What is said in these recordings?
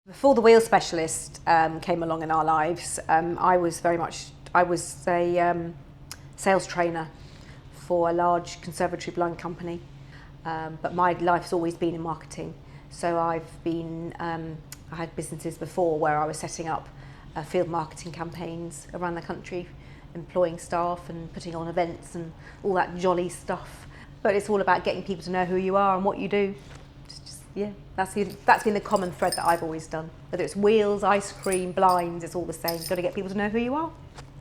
Before the Wheel Specialist came along in our lives, I was a sales trainer for a large conservatory blind company, but my life's always been in marketing. So I had businesses before where I was setting up field marketing campaigns around the country, employing staff and putting on events and all that jolly stuff. But it's all about getting people to know who you are and what you do. Yeah, that's been the common thread that I've always done. Whether it's wheels, ice cream, blinds, it's all the same. You've got to get people to know who you are.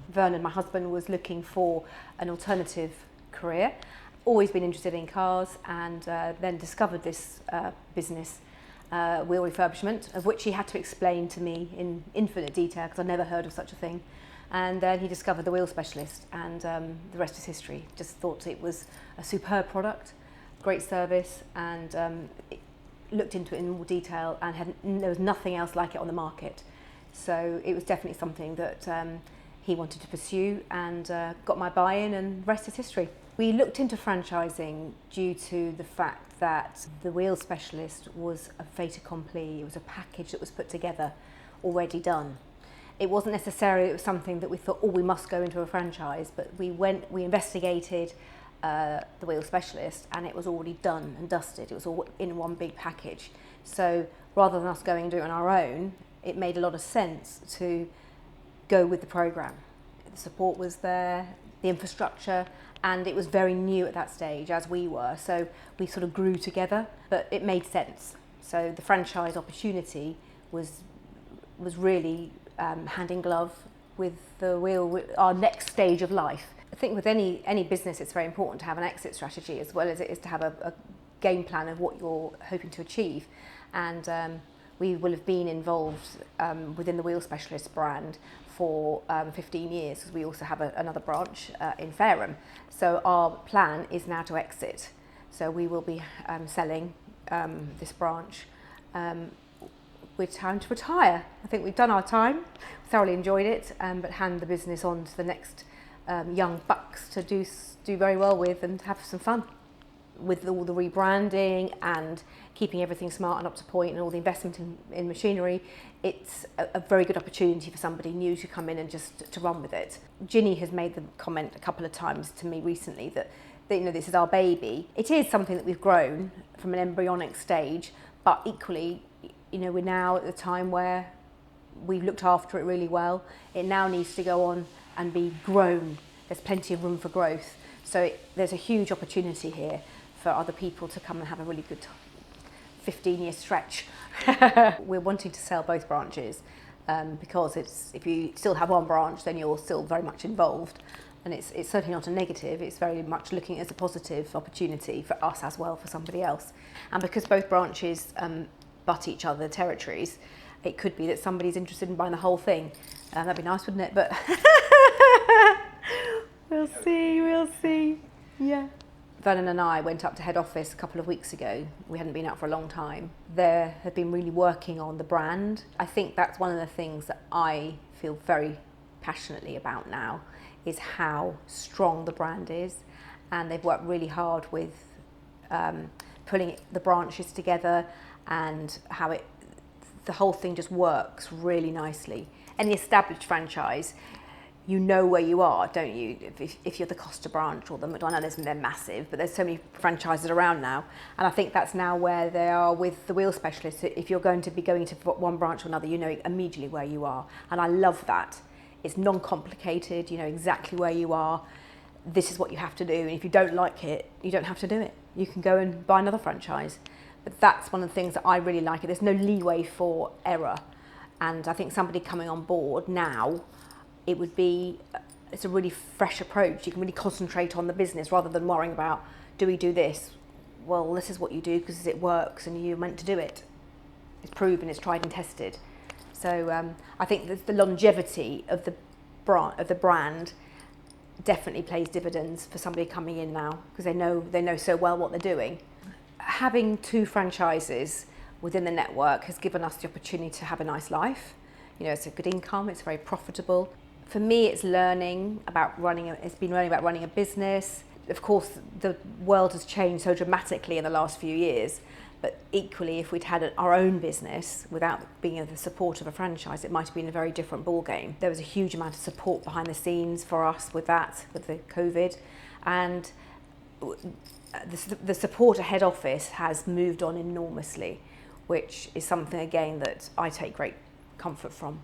Vernon, my husband, was looking for an alternative career. Always been interested in cars, and then discovered this business, Wheel Refurbishment, of which he had to explain to me in infinite detail because I'd never heard of such a thing. And then he discovered the Wheel Specialist, and the rest is history. Just thought it was a superb product, great service, and looked into it in more detail, and there was nothing else like it on the market. So it was definitely something that he wanted to pursue, and got my buy-in, and rest is history. We looked into franchising due to the fact that the Wheel Specialist was a fait accompli. It was a package that was put together, already done. It wasn't necessarily it was something that we thought, oh, we must go into a franchise, but we investigated the Wheel Specialist, and it was already done and dusted. It was all in one big package. So rather than us going and do it on our own, it made a lot of sense to go with the programme. The support was there, the infrastructure, and it was very new at that stage, as we were. So we sort of grew together, but it made sense. So the franchise opportunity was really hand in glove with the Wheel, our next stage of life. I think with any business, it's very important to have an exit strategy as well as it is to have a game plan of what you're hoping to achieve. And we will have been involved within the Wheel Specialist brand for 15 years, because we also have another branch in Fareham. So our plan is now to exit. So we will be selling this branch. We're time to retire. I think we've done our time, thoroughly enjoyed it, but hand the business on to the next young bucks to do very well with and have some fun. With all the rebranding and keeping everything smart and up to point and all the investment in machinery, it's a very good opportunity for somebody new to come in and just to run with it. Ginny has made the comment a couple of times to me recently that this is our baby. It is something that we've grown from an embryonic stage, but equally, we're now at the time where we've looked after it really well. It now needs to go on and be grown. There's plenty of room for growth. So there's a huge opportunity here for other people to come and have a really good 15-year stretch. We're wanting to sell both branches because if you still have one branch, then you're still very much involved. And it's certainly not a negative, it's very much looking as a positive opportunity for us as well, for somebody else. And because both branches butt each other territories, it could be that somebody's interested in buying the whole thing. That'd be nice, wouldn't it? But we'll see. Yeah. Vernon and I went up to head office a couple of weeks ago. We hadn't been out for a long time. They have been really working on the brand. I think that's one of the things that I feel very passionately about now, is how strong the brand is. And they've worked really hard with pulling the branches together, and how the whole thing just works really nicely. Any established franchise, you know where you are, don't you? If you're the Costa branch or the McDonald's, and they're massive, but there's so many franchises around now. And I think that's now where they are with the Wheel Specialist. If you're going to be going to one branch or another, you know immediately where you are. And I love that. It's non-complicated, you know exactly where you are. This is what you have to do. And if you don't like it, you don't have to do it. You can go and buy another franchise. But that's one of the things that I really like. There's no leeway for error. And I think somebody coming on board now, it's a really fresh approach. You can really concentrate on the business rather than worrying about, do we do this? Well, this is what you do because it works and you're meant to do it. It's proven, it's tried and tested. So I think the longevity of the brand definitely pays dividends for somebody coming in now, because they know so well what they're doing. Having two franchises within the network has given us the opportunity to have a nice life. It's a good income, it's very profitable. For me, it's been learning about running a business, of course, the world has changed so dramatically in the last few years. But equally, if we'd had our own business without being the support of a franchise, it might have been a very different ball game. There was a huge amount of support behind the scenes for us with that, with the COVID, and the support at head office has moved on enormously, which is something again that I take great comfort from.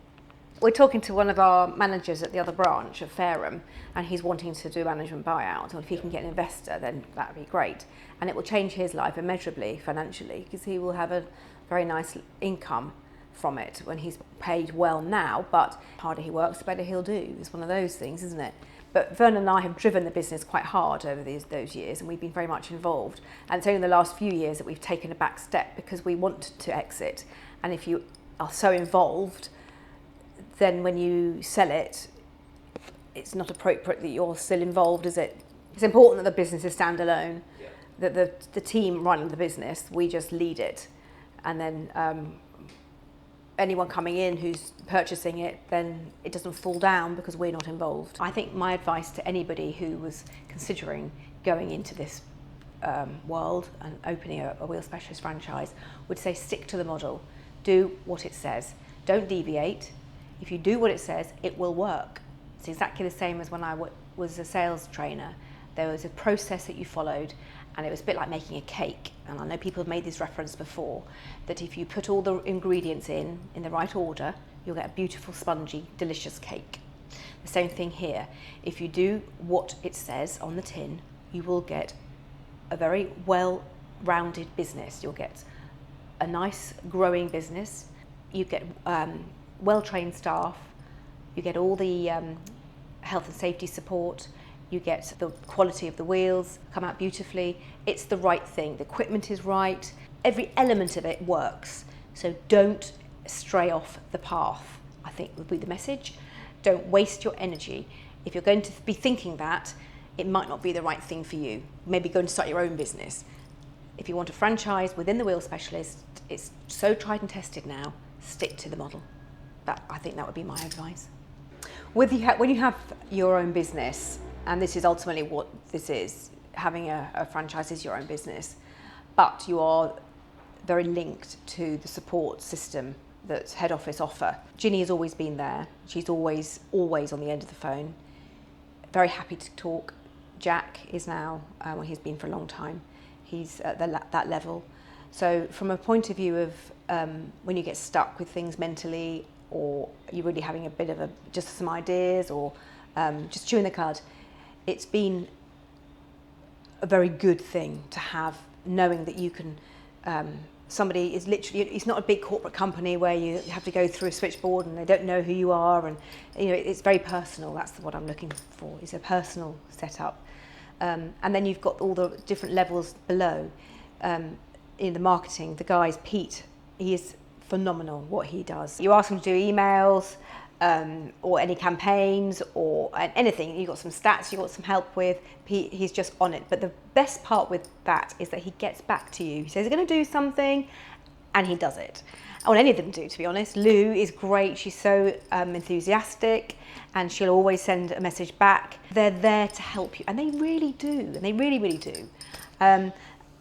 We're talking to one of our managers at the other branch of Fareham, and he's wanting to do a management buyout. And if he can get an investor, then that would be great. And it will change his life immeasurably financially, because he will have a very nice income from it when he's paid well now. But the harder he works, the better he'll do. It's one of those things, isn't it? But Vernon and I have driven the business quite hard over those years, and we've been very much involved. And it's only in the last few years that we've taken a back step because we want to exit. And if you are so involved, then when you sell it, it's not appropriate that you're still involved, is it? It's important that the business is standalone, that the team running the business, we just lead it. And then anyone coming in who's purchasing it, then it doesn't fall down because we're not involved. I think my advice to anybody who was considering going into this world and opening a Wheel Specialist franchise would say stick to the model. Do what it says. Don't deviate. If you do what it says, it will work. It's exactly the same as when I was a sales trainer. There was a process that you followed, and it was a bit like making a cake. And I know people have made this reference before, that if you put all the ingredients in the right order, you'll get a beautiful, spongy, delicious cake. The same thing here. If you do what it says on the tin, you will get a very well-rounded business. You'll get a nice, growing business. You get well-trained staff, you get all the health and safety support, you get the quality of the wheels, come out beautifully. It's the right thing, the equipment is right, every element of it works. So don't stray off the path, I think would be the message. Don't waste your energy. If you're going to be thinking that, it might not be the right thing for you. Maybe go and start your own business. If you want a franchise within the Wheel Specialist, it's so tried and tested now, stick to the model. I think that would be my advice. When you have your own business, and this is ultimately what this is, having a franchise is your own business, but you are very linked to the support system that head office offer. Ginny has always been there. She's always on the end of the phone. Very happy to talk. Jack is now, well, he's been for a long time. He's at that level. So from a point of view of when you get stuck with things mentally, or you're really having a bit of just some ideas, or just chewing the cud, it's been a very good thing to have, knowing that you can, somebody is literally, it's not a big corporate company where you have to go through a switchboard and they don't know who you are, and it's very personal. That's what I'm looking for, is a personal setup. And then you've got all the different levels below. In the marketing, the guys, Pete, he is phenomenal what he does. You ask him to do emails or any campaigns or anything, you've got some stats you've got some help with, he's just on it. But the best part with that is that he gets back to you. He says he's going to do something and he does it. Well, any of them do, to be honest. Lou is great, she's so enthusiastic, and she'll always send a message back. They're there to help you, and they really do, and they really, really do.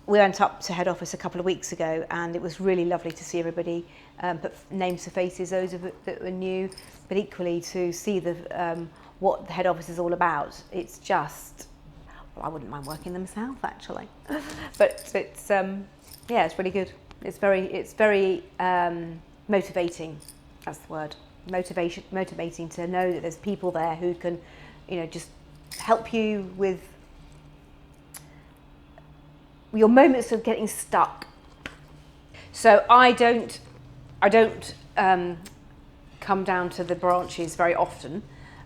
We went up to head office a couple of weeks ago, and it was really lovely to see everybody, put names to faces, those of it that were new, but equally to see what the head office is all about. It's just, well, I wouldn't mind working there myself, actually. But it's, yeah, it's really good. It's very motivating, that's the word. Motivating to know that there's people there who can, just help you with your moments of getting stuck. So I don't come down to the branches very often.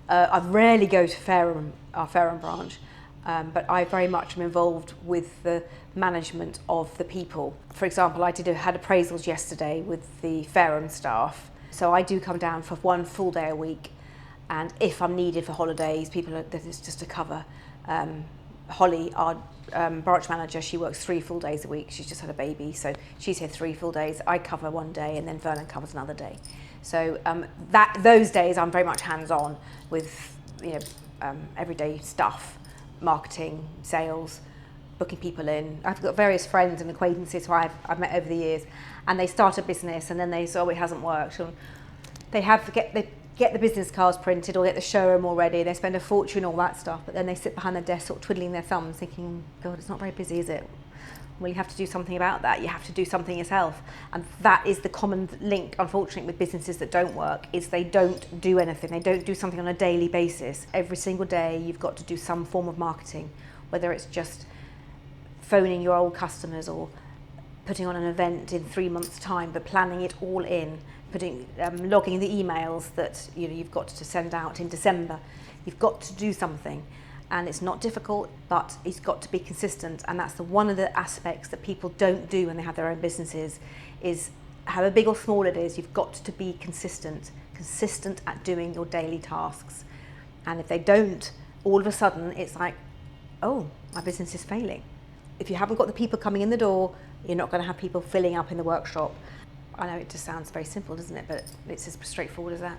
I rarely go to Fareham, our Fareham branch, but I very much am involved with the management of the people. For example, I had appraisals yesterday with the Fareham staff. So I do come down for one full day a week, and if I'm needed for holidays, that is just to cover. Holly, our branch manager, she works 3 full days a week. She's just had a baby, so she's here 3 full days. I cover one day, and then Vernon covers another day. So those days I'm very much hands-on with everyday stuff. marketing, sales, booking people in. I've got various friends and acquaintances who I've met over the years, and they start a business and then they say, oh, it hasn't worked. So they get the business cards printed or get the showroom all ready, they spend a fortune, all that stuff, but then they sit behind their desk sort of twiddling their thumbs thinking, God, it's not very busy, is it? Well, you have to do something about that. You have to do something yourself. And that is the common link, unfortunately, with businesses that don't work, is they don't do anything. They don't do something on a daily basis. Every single day, you've got to do some form of marketing, whether it's just phoning your old customers or putting on an event in 3 months' time, but planning it all in, logging the emails that you've got to send out in December. You've got to do something. And it's not difficult, but it's got to be consistent. And that's one of the aspects that people don't do when they have their own businesses, is however big or small it is, you've got to be consistent at doing your daily tasks. And if they don't, all of a sudden it's like, oh, my business is failing. If you haven't got the people coming in the door, you're not going to have people filling up in the workshop. I know it just sounds very simple, doesn't it? But it's as straightforward as that.